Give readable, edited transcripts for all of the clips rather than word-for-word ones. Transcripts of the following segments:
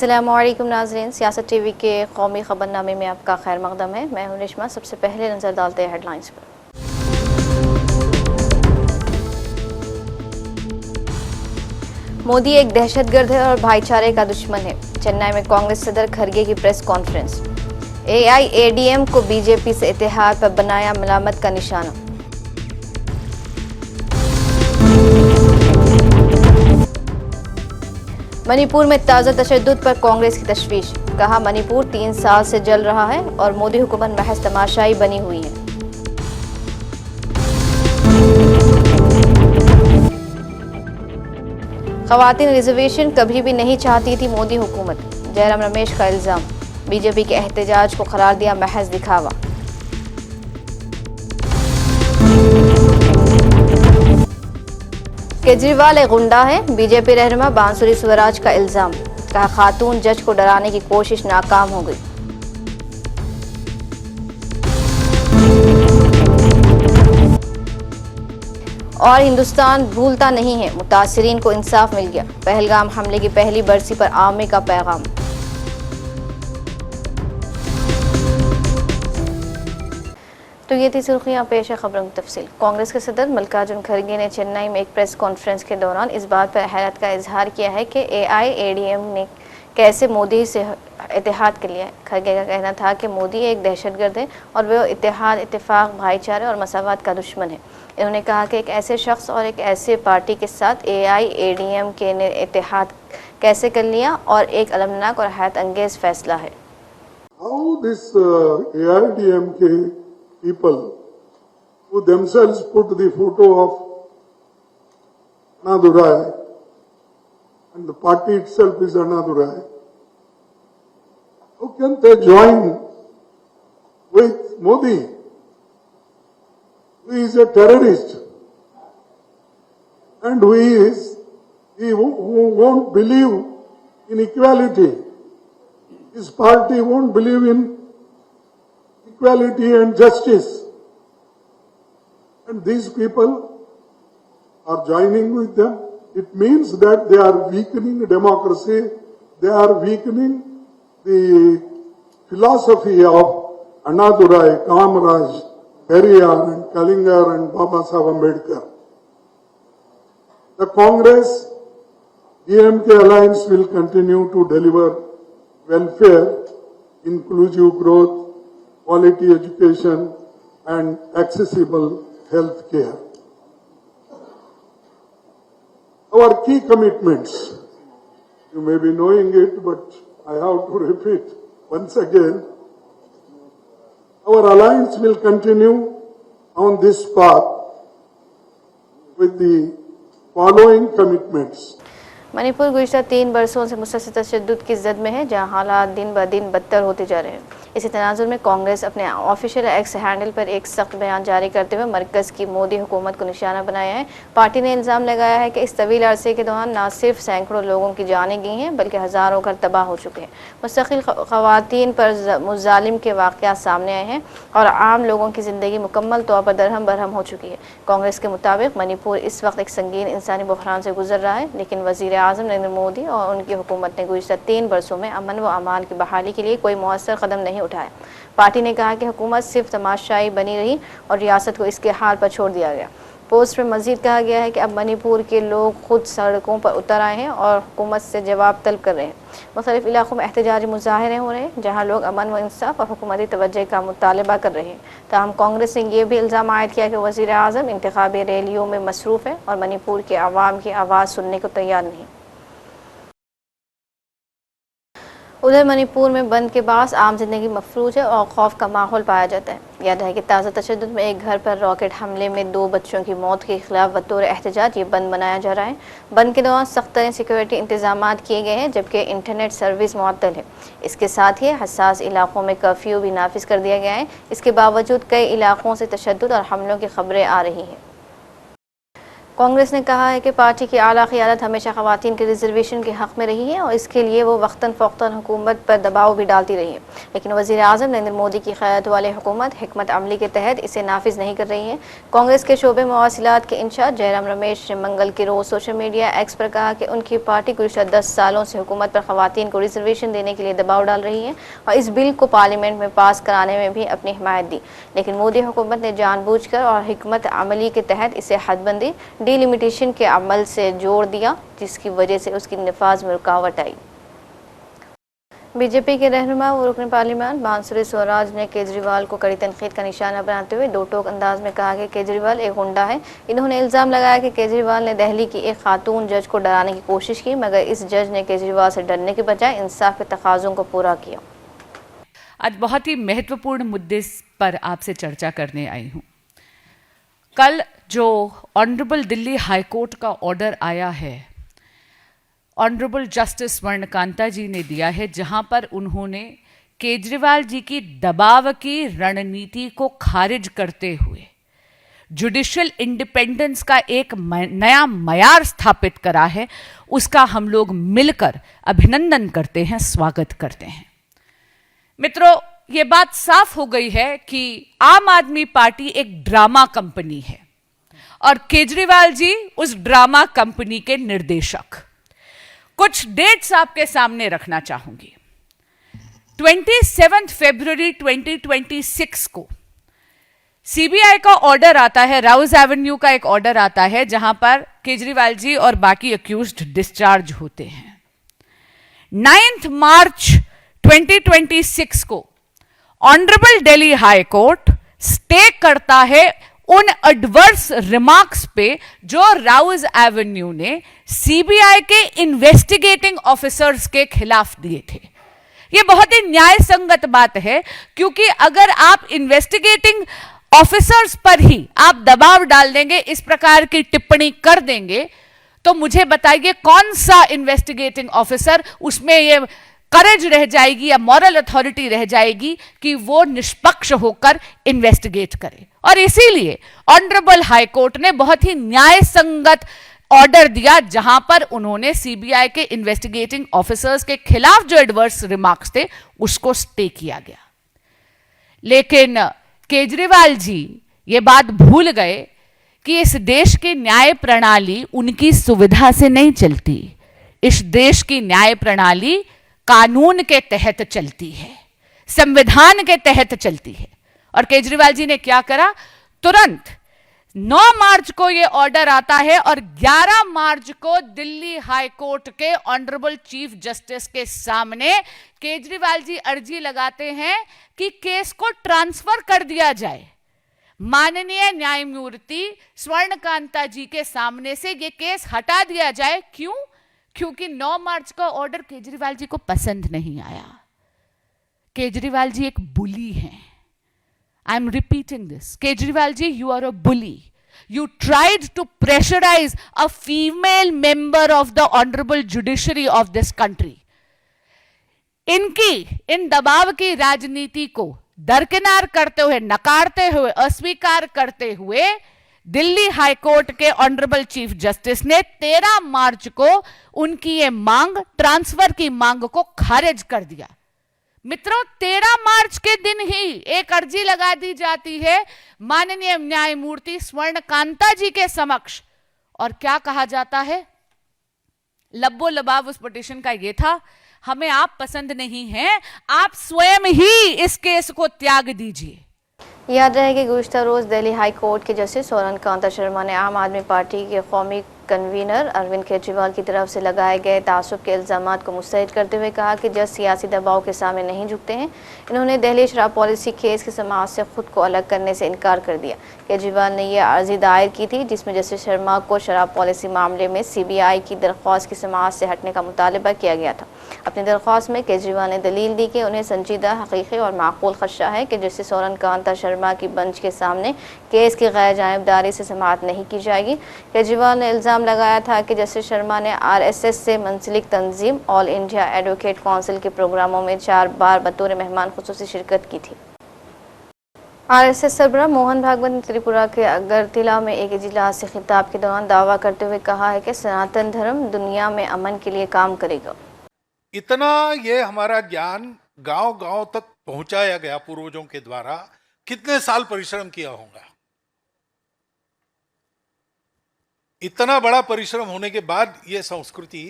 अस्सलामुअलैकुम नाज़रीन, सियासत टीवी के कौमी खबरनामे में आपका खैर मकदम है। मैं हूं निश्मा। सबसे पहले नज़र डालते हैं हेडलाइंस पर। मोदी एक दहशतगर्द है और भाईचारे का दुश्मन है। चेन्नई में कांग्रेस सदर खरगे की प्रेस कॉन्फ्रेंस। एआईएडीएम को बीजेपी से इत्तेहाद पर बनाया मलामत का निशाना। मणिपुर में ताज़ा तशद्दुद पर कांग्रेस की तशवीश। कहा, मणिपुर 3 साल से जल रहा है और मोदी हुकूमत महज तमाशाई बनी हुई है। खवातीन रिजर्वेशन कभी भी नहीं चाहती थी मोदी हुकूमत। जयराम रमेश का इल्जाम। बीजेपी के एहतजाज को करार दिया महज दिखावा। केजरीवाल एक गुंडा है। बीजेपी रहनुमा बांसुरी स्वराज का इल्जाम। कहा, खातून जज को डराने की कोशिश नाकाम हो गई। और हिंदुस्तान भूलता नहीं है, मुतासिरीन को इंसाफ मिल गया। पहलगाम हमले की पहली बरसी पर आर्मी का पैगाम। तो ये थी सुर्खियां, पेश है खबरों की तफसील। कांग्रेस के सदर मल्लिकार्जुन खड़गे ने चेन्नई में एक प्रेस कॉन्फ्रेंस के दौरान इस बात पर हैरत का इजहार किया है कि एआईएडीएम ने कैसे मोदी से इत्तेहाद कर लिया है। खड़गे का कहना था कि मोदी एक दहशतगर्द है और वह इत्तेहाद, इत्तेफाक, भाईचारे और मसावत का दुश्मन है। इन्होंने कहा कि एक ऐसे शख्स और एक ऐसे पार्टी के साथ एआईएडीएम के ने इत्तेहाद कैसे कर लिया और एक अलमनाक और हैरत अंगेज फैसला है। How this AIDMK people who themselves put the photo of Annadurai and the party itself is Annadurai, how can they join with Modi, who is a terrorist and who won't believe in equality? His party won't believe in equality and justice. And these people are joining with them. It means that they are weakening democracy. They are weakening the philosophy of Annadurai, Kamaraj, Periyar and Kalingar and Baba Saheb Ambedkar. The Congress DMK alliance will continue to deliver welfare, inclusive growth, quality education and accessible health care. Our key commitments, you may be knowing it, but I have to repeat once again, our alliance will continue on this path with the following commitments. Manipur गुज़िश्ता 3 बरसों से मुसलसल तशद्दुद की जद में है, जहां हालात दिन ब दिन बदतर होते जा रहे हैं। इसी तनाजुर में कांग्रेस अपने ऑफिशियल एक्स हैंडल पर एक सख्त बयान जारी करते हुए मरकज़ की मोदी हुकूमत को निशाना बनाया है। पार्टी ने इल्ज़ाम लगाया है कि इस तवील अरसे के दौरान न सिर्फ सैकड़ों लोगों की जानें गई हैं, बल्कि हज़ारों घर तबाह हो चुके हैं। मुस्तकिल ख़वातीन पर मुज़ालिम के वाक़यात सामने आए हैं और आम लोगों की ज़िंदगी मुकम्मल तौर पर दरहम बरहम हो चुकी है। कांग्रेस के मुताबिक मणिपुर इस वक्त एक संगीन इंसानी बहरान से गुजर रहा है, लेकिन वज़ीर आज़म नरेंद्र मोदी और उनकी हुकूमत ने गुज़िश्ता 3 बरसों में अमन व अमान की बहाली के लिए कोई मौसर कदम नहीं उठाया। पार्टी ने कहा कि हुकूमत सिर्फ तमाशाई बनी रही और रियासत को इसके हाल पर छोड़ दिया गया। पोस्ट में मजीद कहा गया है कि अब मणिपुर के लोग खुद सड़कों पर उतर आए हैं और हुकूमत से जवाब तलब कर रहे हैं। मुख्तलिफ इलाकों में एहतजाजी मुजाहरे हो रहे हैं, जहाँ लोग अमन व इंसाफ और हुकूमती तवज्जो का मुतालबा कर रहे हैं। ताहम कांग्रेस ने यह भी इल्ज़ाम आयद किया कि वज़ीर आज़म इंतखाबी रैलियों में मसरूफ़ है और मणिपुर के अवाम की आवाज़ सुनने को तैयार नहीं। उधर मणिपुर में बंद के बाद आम जिंदगी मफलूज है और खौफ का माहौल पाया जाता है। याद है कि ताज़ा तशद्दुद में एक घर पर रॉकेट हमले में 2 बच्चों की मौत के खिलाफ बतौर एहतजाज ये बंद मनाया जा रहा है। बंद के दौरान सख्त तरीन सिक्योरिटी इंतजाम किए गए हैं, जबकि इंटरनेट सर्विस मुअत्तल है। इसके साथ ही हसास इलाकों में कर्फ्यू भी नाफिज कर दिया गया है। इसके बावजूद कई इलाकों से तशद्दुद और हमलों की खबरें आ रही हैं। कांग्रेस ने कहा है कि पार्टी की आला क़यादत हमेशा ख़वातीन के रिजर्वेशन के हक़ में रही है और इसके लिए वो वक्तन फ़ौक़तन हुकूमत पर दबाव भी डालती रही है, लेकिन वज़ीर आज़म नरेंद्र मोदी की क़यादत वाली हुकूमत हिकमत अमली के तहत इसे नाफिज नहीं कर रही है। कांग्रेस के शोबे मवासिलात के इंचार्ज जयराम रमेश ने मंगल के रोज़ सोशल मीडिया एक्स पर कहा कि उनकी पार्टी गुज़श्ता 10 सालों से हुकूमत पर ख़वातीन को रिजर्वेशन देने के लिए दबाव डाल रही है और इस बिल को पार्लियामेंट में पास कराने में भी अपनी हिमायत दी, लेकिन मोदी हुकूमत ने जानबूझकर और हिकमत अमली के तहत इसे हदबंदी डिलिमिटेशन के अमल से जोड़ दिया, जिसकी वजह से उसकी नफाज में रुकावट आई। बीजेपी के रहनुमा व रुकन पार्लियामान बांसुरी स्वराज ने केजरीवाल को कड़ी तनकीद का निशाना बनाते हुए दो टोक अंदाज में कहा कि केजरीवाल एक गुंडा है। इन्होंने इल्ज़ाम लगाया कि केजरीवाल ने दिल्ली की एक खातून जज को डराने की कोशिश की, मगर इस जज ने केजरीवाल से डरने के बजाय इंसाफ के तकाज़ों को पूरा किया। आज बहुत ही महत्वपूर्ण मुद्दे पर आपसे चर्चा करने आई हूँ। कल जो ऑनरेबल दिल्ली हाई कोर्ट का ऑर्डर आया है, ऑनरेबल जस्टिस स्वर्णकांता जी ने दिया है, जहां पर उन्होंने केजरीवाल जी की दबाव की रणनीति को खारिज करते हुए जुडिशियल इंडिपेंडेंस का एक नया मयार स्थापित करा है, उसका हम लोग मिलकर अभिनंदन करते हैं, स्वागत करते हैं। मित्रों, ये बात साफ हो गई है कि आम आदमी पार्टी एक ड्रामा कंपनी है और केजरीवाल जी उस ड्रामा कंपनी के निर्देशक। कुछ डेट्स आपके सामने रखना चाहूंगी। 27 फरवरी 2026 को सीबीआई का ऑर्डर आता है, राउज एवेन्यू का एक ऑर्डर आता है, जहां पर केजरीवाल जी और बाकी अक्यूज्ड डिस्चार्ज होते हैं। 9 मार्च 2026 को honourable Delhi high court stay करता है उन एडवर्स रिमार्क्स पे जो राउज एवेन्यू ने सीबीआई के इन्वेस्टिगेटिंग ऑफिसर्स के खिलाफ दिए थे। यह बहुत ही न्याय संगत बात है, क्योंकि अगर आप इन्वेस्टिगेटिंग ऑफिसर्स पर ही आप दबाव डाल देंगे, इस प्रकार की टिप्पणी कर देंगे, तो मुझे बताइए कौन सा इन्वेस्टिगेटिंग ऑफिसर उसमें ये करेज रह जाएगी या मॉरल अथॉरिटी रह जाएगी कि वो निष्पक्ष होकर इन्वेस्टिगेट करे। और इसीलिए ऑनरेबल हाई कोर्ट ने बहुत ही न्याय संगत ऑर्डर दिया, जहां पर उन्होंने सीबीआई के इन्वेस्टिगेटिंग ऑफिसर्स के खिलाफ जो एडवर्स रिमार्क्स थे उसको स्टे किया गया। लेकिन केजरीवाल जी ये बात भूल गए कि इस देश की न्याय प्रणाली उनकी सुविधा से नहीं चलती। इस देश की न्याय प्रणाली कानून के तहत चलती है, संविधान के तहत चलती है। और केजरीवाल जी ने क्या करा, तुरंत 9 मार्च को यह ऑर्डर आता है और 11 मार्च को दिल्ली हाई कोर्ट के ऑनरेबल चीफ जस्टिस के सामने केजरीवाल जी अर्जी लगाते हैं कि केस को ट्रांसफर कर दिया जाए। माननीय न्यायमूर्ति स्वर्णकांता जी के सामने से यह केस हटा दिया जाए। क्यों? क्योंकि 9 मार्च का ऑर्डर केजरीवाल जी को पसंद नहीं आया। केजरीवाल जी एक बुली हैं। I am repeating this, Kejriwal ji, you are a bully. You tried to pressurize a female member of the honorable judiciary of this country. इन दबाव की राजनीति को दरकिनार करते हुए, नकारते हुए, अस्वीकार करते हुए दिल्ली हाई कोर्ट के ऑनरेबल चीफ जस्टिस ने 13 मार्च को उनकी ये मांग, ट्रांसफर की मांग को खारिज कर दिया। मित्रों, 13 मार्च के दिन ही एक अर्जी लगा दी जाती है माननीय न्यायमूर्ति स्वर्णकांता जी के समक्ष, और क्या कहा जाता है? लब्बो लबाब उस पिटीशन का ये था, हमें आप पसंद नहीं हैं, आप स्वयं ही इस केस को त्याग दीजिए। याद रहे कि गुज़श्ता रोज़ दिल्ली हाई कोर्ट के जस्टिस स्वर्णकांता शर्मा ने आम आदमी पार्टी के कौमी कन्वीनर अरविंद केजरीवाल की तरफ से लगाए गए तासुब के इल्ज़ामात को मुस्तरद करते हुए कहा कि जज सियासी दबाव के सामने नहीं झुकते हैं। इन्होंने दिल्ली शराब पॉलिसी केस की समाअत से खुद को अलग करने से इनकार कर दिया। केजरीवाल ने यह अर्जी दायर की थी जिसमें जस्टिस शर्मा को शराब पॉलिसी मामले में सीबीआई की दरख्वास्त की समाअत से हटने का मुतालबा किया गया था। अपनी दरख्वास्त में केजरीवाल ने दलील दी कि उन्हें संजीदा, हकीकी और माकूल खदशा है कि जस्टिस स्वर्णकांता शर्मा की बेंच के सामने केस की गैर जानिबदारी से समाअत नहीं की जाएगी। केजरीवाल ने इल्ज़ाम लगाया था कि जस्टिस शर्मा ने आरएसएस से मुंसलिक तंजीम ऑल इंडिया एडवोकेट काउंसिल के प्रोग्रामों में 4 बार बतौर मेहमान खुसूसी शिरकत की थी। आरएसएस सरबराह मोहन भागवत ने त्रिपुरा के अगरतला में एक इजलास से खिताब के दौरान दावा करते हुए कहा है कि सनातन धर्म दुनिया में अमन के लिए काम करेगा। इतना ये हमारा ज्ञान गांव गांव तक पहुंचाया गया पूर्वजों के द्वारा, कितने साल परिश्रम किया होगा। इतना बड़ा परिश्रम होने के बाद ये संस्कृति,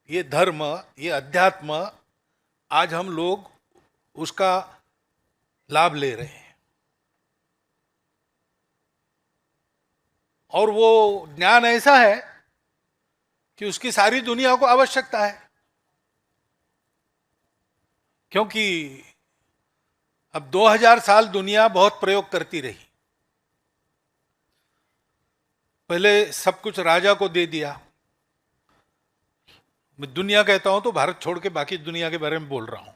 ये धर्म, ये अध्यात्म आज हम लोग उसका लाभ ले रहे हैं। और वो ज्ञान ऐसा है कि उसकी सारी दुनिया को आवश्यकता है, क्योंकि अब 2000 साल दुनिया बहुत प्रयोग करती रही। पहले सब कुछ राजा को दे दिया। मैं दुनिया कहता हूं तो भारत छोड़ के बाकी दुनिया के बारे में बोल रहा हूं।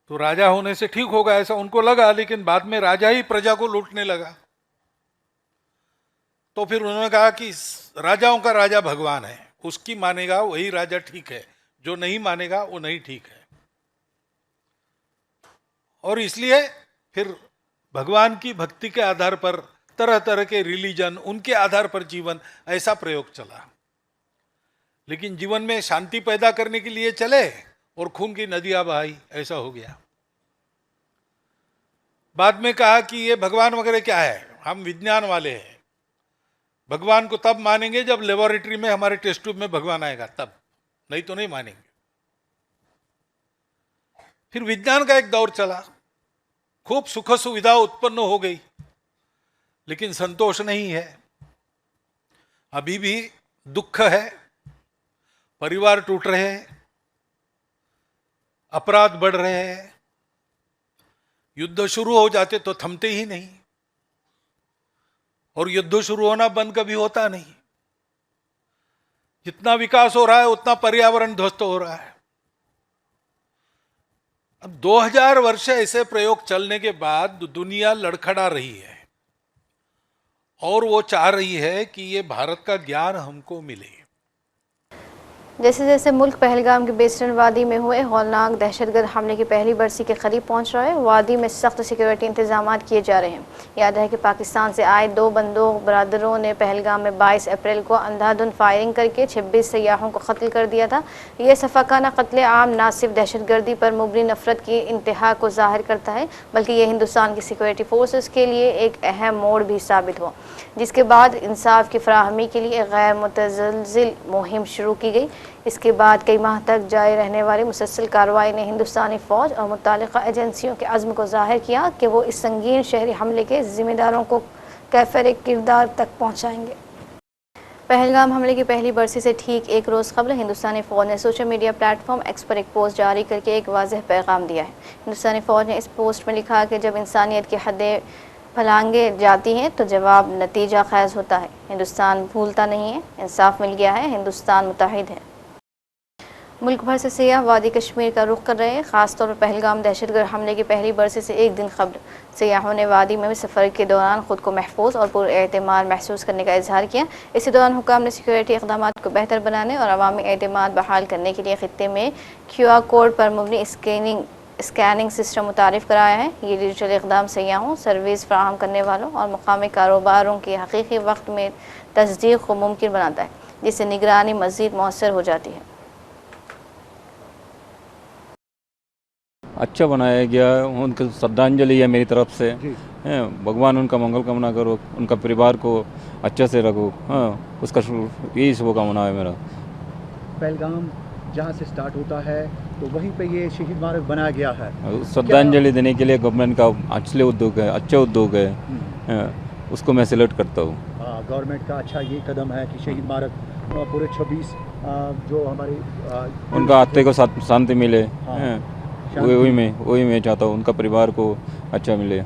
तो राजा होने से ठीक होगा ऐसा उनको लगा, लेकिन बाद में राजा ही प्रजा को लूटने लगा। तो फिर उन्होंने कहा कि राजाओं का राजा भगवान है, उसकी मानेगा वही राजा ठीक है, जो नहीं मानेगा वो नहीं ठीक है। और इसलिए फिर भगवान की भक्ति के आधार पर तरह तरह के रिलीजन, उनके आधार पर जीवन, ऐसा प्रयोग चला। लेकिन जीवन में शांति पैदा करने के लिए चले और खून की नदियां बहाई, ऐसा हो गया। बाद में कहा कि ये भगवान वगैरह क्या है, हम विज्ञान वाले हैं। भगवान को तब मानेंगे जब लेबोरेटरी में हमारे टेस्ट ट्यूब में भगवान आएगा, तब, नहीं तो नहीं मानेंगे। फिर विज्ञान का एक दौर चला, खूब सुख सुविधा उत्पन्न हो गई, लेकिन संतोष नहीं है। अभी भी दुख है, परिवार टूट रहे हैं, अपराध बढ़ रहे हैं, युद्ध शुरू हो जाते तो थमते ही नहीं, और युद्ध शुरू होना बंद कभी होता नहीं। जितना विकास हो रहा है उतना पर्यावरण ध्वस्त हो रहा है। अब 2000 वर्ष ऐसे प्रयोग चलने के बाद दुनिया लड़खड़ा रही है, और वो चाह रही है कि ये भारत का ज्ञान हमको मिले। जैसे जैसे मुल्क पहलगाम के बेस्टर्न वादी में हुए हौलनाक दहशतगर्द हमले की पहली बरसी के करीब पहुंच रहा है, वादी में सख्त सिक्योरिटी इंतजाम किए जा रहे हैं। याद है कि पाकिस्तान से आए 2 बंदूक बरादरों ने पहलगाम में 22 अप्रैल को अंधाधुंध फायरिंग करके 26 सयाहों को कत्ल कर दिया था। यह सफाकाना कत्ले आम न सिर्फ दहशतगर्दी पर मुबनी नफरत की इंतहा को जाहिर करता है, बल्कि यह हिंदुस्तान की सिक्योरिटी फोर्सेस के लिए एक अहम मोड़ भी साबित हुआ, जिसके बाद इंसाफ की फराहमी के लिए गैर मुतज़लज़िल मुहिम शुरू की गई। इसके बाद कई माह तक जारी रहने वाली मुसलसल कार्रवाई ने हिंदुस्तानी फ़ौज और मुतालिका एजेंसियों के अज़्म को ज़ाहिर किया कि वो इस संगीन शहरी हमले के ज़िम्मेदारों को कैफ़र किरदार तक पहुँचाएंगे। पहलगाम हमले की पहली बरसी से ठीक एक रोज़ कबल हिंदुस्तानी फ़ौज ने सोशल मीडिया प्लेटफॉर्म एक्स पर एक पोस्ट जारी करके एक वाज़ेह पैगाम दिया है। हिंदुस्तानी फ़ौज ने इस पोस्ट में लिखा कि जब इंसानियत की हदें फलांगे जाती हैं तो जवाब नतीजा खैज़ होता है। हिंदुस्तान भूलता नहीं है, इंसाफ मिल गया है, हिंदुस्तान मुत्तहिद है। मुल्क भर से सियाह वादी कश्मीर का रुख कर रहे हैं। ख़ासतौर पर पहलगाम दहशतगर्द हमले की पहली बरसी से एक दिन कबल सियाहों ने वादी में सफ़र के दौरान ख़ुद को महफूज और पुरएतमाद महसूस करने का इजहार किया। इसी दौरान हुकाम ने सिक्योरिटी इक़दाम को बेहतर बनाने और अवामी एतमाद बहाल करने के लिए खित्ते में QR कोड पर मुबनी स्कैनिंग सिस्टम मुतारिफ कराया है। ये डिजिटल इक़दाम सियाहों, सर्विस फराहम करने वालों और मुकामी कारोबारों की हकीकी वक्त में तस्दीक़ को मुमकिन बनाता है, जिससे निगरानी मज़ीद मौसर हो जाती है। अच्छा बनाया गया, उनकी श्रद्धांजलि है मेरी तरफ से। भगवान उनका मंगल कामना करो, उनका परिवार को अच्छे से रखो। उसका यही शुभकामना है मेरा। पहलगाम जहाँ से स्टार्ट होता है तो वहीं पे ये शहीद मार्ग बनाया गया है। श्रद्धांजलि देने के लिए गवर्नमेंट का अच्छे उद्योग है, उसको मैं सेलेक्ट करता हूँ। गवर्नमेंट का अच्छा ये कदम है कि शहीद मार्ग पूरे 26 जो हमारी उनका आत्मा को शांति मिले। वही मैं चाहता हूँ, उनका परिवार को अच्छा मिले।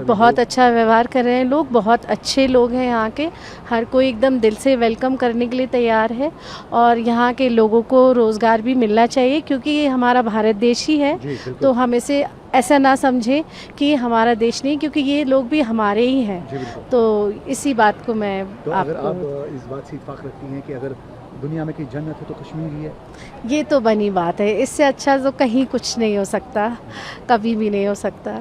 बहुत अच्छा व्यवहार कर रहे हैं लोग, बहुत अच्छे लोग हैं यहाँ के। हर कोई एकदम दिल से वेलकम करने के लिए तैयार है, और यहाँ के लोगों को रोज़गार भी मिलना चाहिए, क्योंकि ये हमारा भारत देश ही है। तो हम इसे ऐसा ना समझें कि ये हमारा देश नहीं, क्योंकि ये लोग भी हमारे ही हैं। तो इसी बात को मैं तो अगर आप इस बात से इत्तेफाक रखती हैं कि अगर दुनिया में की जन्नत है तो कश्मीर ही है, ये तो बनी बात है। इससे अच्छा तो कहीं कुछ नहीं हो सकता, कभी भी नहीं हो सकता।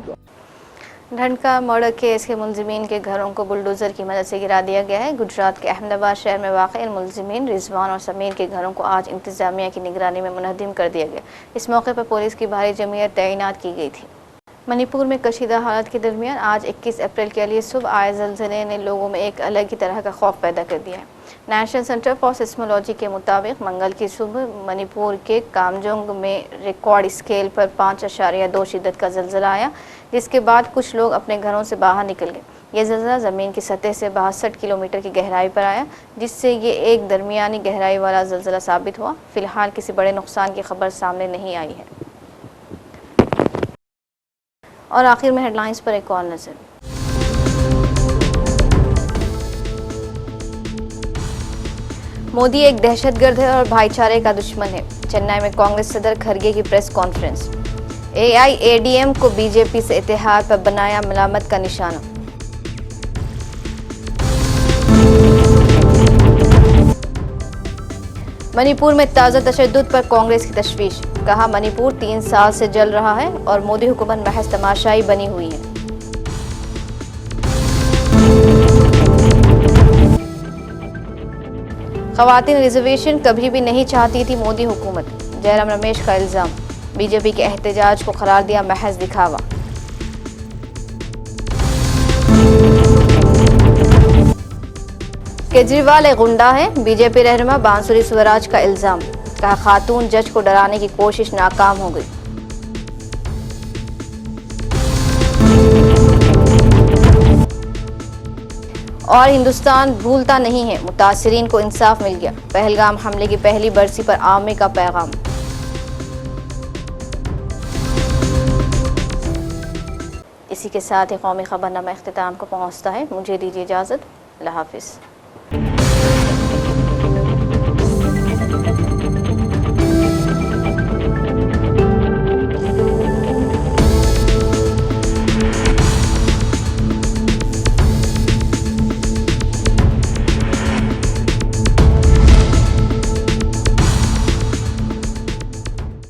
ढंढका मर्डर केस के मुलजिमीन के घरों को बुलडोज़र की मदद से गिरा दिया गया है। गुजरात के अहमदाबाद शहर में वाक़ इन मुलजिमीन रिजवान और समीर के घरों को आज इंतज़ामिया की निगरानी में मुनहदिम कर दिया गया। इस मौके पर पुलिस की भारी जमीयत तैनात की गई थी। मणिपुर में कशीदा हालत के दरमियान आज 21 अप्रैल के लिए सुबह आए ज़लज़ले ने लोगों में एक अलग ही तरह का खौफ पैदा कर दिया है। नेशनल सेंटर फॉर सिस्मोलॉजी के मुताबिक मंगल की सुबह मणिपुर के कामजोंग में रिकॉर्ड स्केल पर 5.2 शिद्दत का ज़लज़ला आया, जिसके बाद कुछ लोग अपने घरों से बाहर निकल गए। यह ज़लज़ला ज़मीन की सतह से 62 किलोमीटर की गहराई पर आया, जिससे ये एक दरमियानी गहराई वाला ज़लज़ला साबित हुआ। फिलहाल किसी बड़े नुकसान की खबर सामने नहीं आई है। और आखिर में हेडलाइंस पर एक और नज़र। मोदी एक दहशतगर्द है और भाईचारे का दुश्मन है। चेन्नई में कांग्रेस सदर खरगे की प्रेस कॉन्फ्रेंस। एआईएडीएम को बीजेपी से इत्तेहाद पर बनाया मलामत का निशाना। मणिपुर में ताज़ा तशद्दुद पर कांग्रेस की तशवीश। कहा मणिपुर 3 साल से जल रहा है और मोदी हुकूमत महज तमाशाई बनी हुई है। ख़वातीन रिजर्वेशन कभी भी नहीं चाहती थी मोदी हुकूमत। जयराम रमेश का इल्ज़ाम। बीजेपी के एहतजाज को करार दिया महज दिखावा। केजरीवाल एक गुंडा है, बीजेपी रहनुमा बांसुरी स्वराज का इल्ज़ाम। कहा खातून जज को डराने की कोशिश नाकाम हो गई। और हिंदुस्तान भूलता नहीं है, मुतासिरीन को इंसाफ मिल गया। पहलगाम हमले की पहली बरसी पर आवामी का पैगाम। इसी के साथ ही कौमी खबरनामा इख्तिताम को पहुंचता है। मुझे दीजिए इजाज़त। अल्लाह हाफिज़।